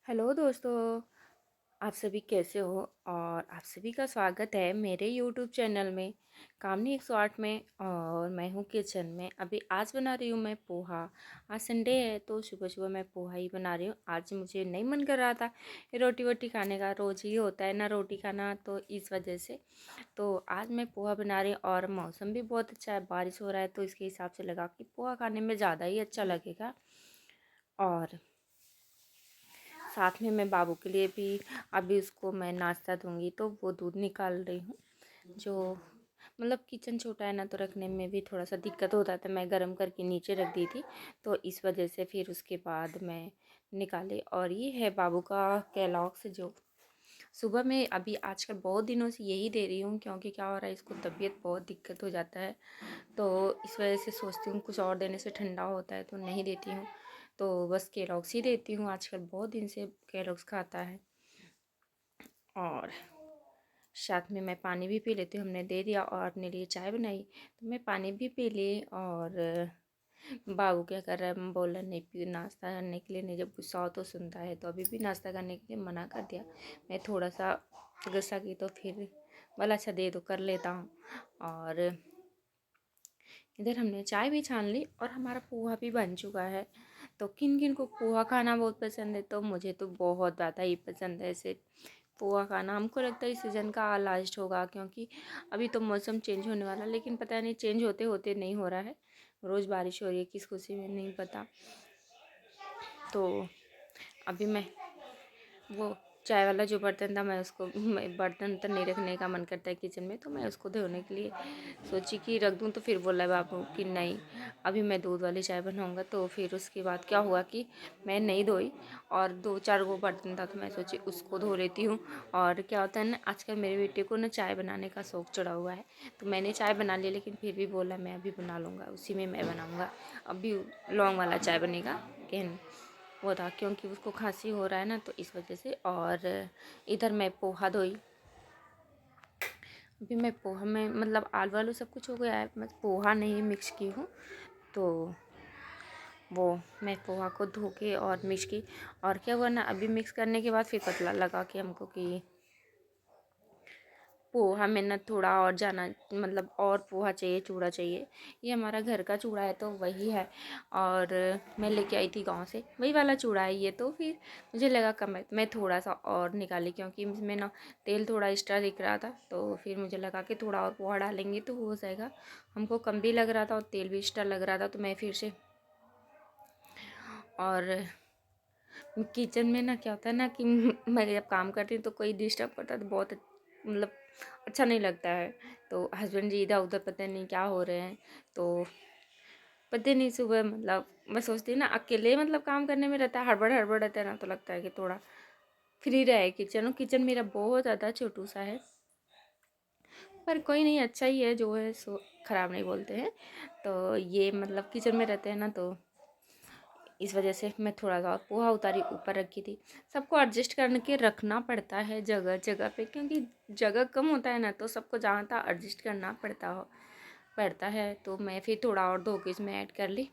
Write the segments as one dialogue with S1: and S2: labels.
S1: Hello दोस्तों, आप सभी कैसे हो? और आप सभी का स्वागत है मेरे यूट्यूब चैनल में कामनी 108 में। और मैं हूँ किचन में। अभी आज बना रही हूँ मैं पोहा। आज संडे है तो सुबह सुबह मैं पोहा ही बना रही हूँ। आज मुझे नहीं मन कर रहा था रोटी वोटी खाने का, रोज़ ही होता है ना रोटी खाना, तो इस वजह से तो आज मैं पोहा बना रही हूँ। और मौसम भी बहुत अच्छा है, बारिश हो रहा है, तो इसके हिसाब से लगा कि पोहा खाने में ज़्यादा ही अच्छा लगेगा। और साथ में मैं बाबू के लिए भी अभी उसको मैं नाश्ता दूंगी, तो वो दूध निकाल रही हूँ। जो मतलब किचन छोटा है ना, तो रखने में भी थोड़ा सा दिक्कत होता था। मैं गर्म करके नीचे रख दी थी, तो इस वजह से फिर उसके बाद मैं निकाली। और ये है बाबू का कैलॉग्स, जो सुबह में अभी आजकल बहुत दिनों से यही दे रही हूँ, क्योंकि क्या हो रहा है, इसको तबीयत बहुत दिक्कत हो जाता है, तो इस वजह से सोचती हूँ कुछ और देने से ठंडा होता है तो नहीं देती हूँ। तो बस केलॉग्स ही देती हूँ, आजकल बहुत दिन से केलॉग्स खाता है। और साथ में मैं पानी भी पी लेती हूँ। हमने दे दिया और अपने लिए चाय बनाई, तो मैं पानी भी पी ली। और बाबू क्या कर रहा है, बोला नहीं पी नाश्ता करने के लिए नहीं, जब गुस्सा हो तो सुनता है, तो अभी भी नाश्ता करने के लिए मना कर दिया। मैं थोड़ा सा गुस्सा की तो फिर बोला अच्छा दे दो, कर लेता हूँ। और इधर हमने चाय भी छान ली और हमारा पोहा भी बन चुका है। तो किन किन को पोहा खाना बहुत पसंद है, तो मुझे तो बहुत ज़्यादा ही पसंद है ऐसे पोहा खाना। हमको लगता है इस सीज़न का लास्ट होगा, क्योंकि अभी तो मौसम चेंज होने वाला, लेकिन पता नहीं चेंज होते होते नहीं हो रहा है। रोज़ बारिश हो रही है, किस खुशी में नहीं पता। तो अभी मैं वो चाय वाला जो बर्तन था, मैं उसको बर्तन तो नहीं रखने का मन करता है किचन में, तो मैं उसको धोने के लिए सोची कि रख दूँ, तो फिर बोला बाबू कि नहीं, अभी मैं दूध वाली चाय बनाऊँगा। तो फिर उसके बाद क्या हुआ कि मैं नहीं धोई, और दो चार वो बर्तन था, तो मैं सोची उसको धो लेती हूँ। और क्या होता है ना, आजकल मेरे बेटे को ना चाय बनाने का शौक़ चढ़ा हुआ है, तो मैंने चाय बना ली, लेकिन फिर भी बोला मैं अभी बना लूँगा, उसी में मैं बनाऊँगा। अभी लौंग वाला चाय बनेगा, लेकिन वो था क्योंकि उसको खांसी हो रहा है ना, तो इस वजह से। और इधर मैं पोहा धोई। अभी मैं पोहा में मतलब आलू वालू सब कुछ हो गया है, मैं पोहा नहीं मिक्स की हूँ। तो वो मैं पोहा को धो के और मिक्स की। और क्या हुआ ना, अभी मिक्स करने के बाद फिर पतला लगा कि हमको कि पोहा में ना थोड़ा और जाना, मतलब और पोहा चाहिए, चूड़ा चाहिए। ये हमारा घर का चूड़ा है, तो वही है। और मैं लेके आई थी गांव से, वही वाला चूड़ा है ये। तो फिर मुझे लगा कम है, मैं थोड़ा सा और निकाली, क्योंकि इसमें ना तेल थोड़ा एक्स्ट्रा दिख रहा था, तो फिर मुझे लगा कि थोड़ा और पोहा डालेंगे तो हो जाएगा। हमको कम भी लग रहा था और तेल भी एक्स्ट्रा लग रहा था, तो मैं फिर से। और किचन में ना क्या होता है ना कि मैं जब काम करती हूँ तो कोई डिस्टर्ब करता है तो बहुत मतलब अच्छा नहीं लगता है। तो हस्बैंड जी इधर उधर पता नहीं क्या हो रहे हैं, तो पता नहीं सुबह मतलब मैं सोचती हूँ ना, अकेले मतलब काम करने में रहता है, हड़बड़ हड़बड़ रहता है ना, तो लगता है कि थोड़ा फ्री रहे किचन। किचन मेरा बहुत ज़्यादा छोटू सा है, पर कोई नहीं, अच्छा ही है जो है सो, ख़राब नहीं बोलते हैं। तो ये मतलब किचन में रहते हैं ना, तो इस वजह से मैं थोड़ा सा और पोहा उतारी ऊपर रखी थी। सबको एडजस्ट करके रखना पड़ता है जगह जगह पे, क्योंकि जगह कम होता है ना, तो सबको जहाँ तक एडजस्ट करना पड़ता है। तो मैं फिर थोड़ा और धो के इसमें ऐड कर ली,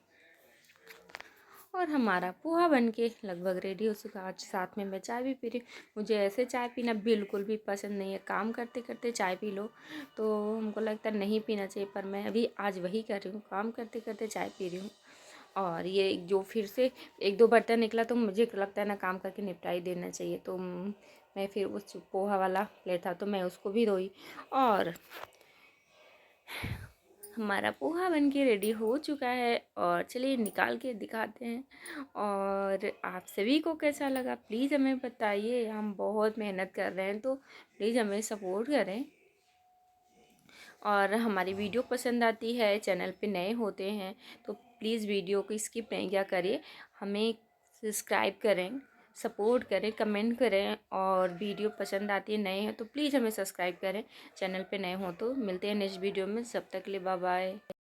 S1: और हमारा पोहा बन के लगभग रेडी हो चुका। आज साथ में मैं चाय भी पी रही हूँ। मुझे ऐसे चाय पीना बिल्कुल भी पसंद नहीं है, काम करते करते चाय पी लो तो हमको लगता है नहीं पीना चाहिए, पर मैं अभी आज वही कर रही हूँ, काम करते करते चाय पी रही हूँ। और ये जो फिर से एक दो बर्तन निकला, तो मुझे लगता है ना काम करके निपटा ही देना चाहिए। तो मैं फिर उस पोहा वाला प्लेट था, तो मैं उसको भी धोई। और हमारा पोहा बन के रेडी हो चुका है, और चलिए निकाल के दिखाते हैं। और आप सभी को कैसा लगा प्लीज़ हमें बताइए। हम बहुत मेहनत कर रहे हैं, तो प्लीज़ हमें सपोर्ट करें। और हमारी वीडियो पसंद आती है, चैनल पे नए होते हैं तो प्लीज़ वीडियो को स्किप नहीं किया करिए, हमें सब्सक्राइब करें, सपोर्ट करें, कमेंट करें। और वीडियो पसंद आती है, नए हैं तो प्लीज़ हमें सब्सक्राइब करें, चैनल पे नए हो तो। मिलते हैं नेक्स्ट वीडियो में, सब तक के लिए बाय बाय।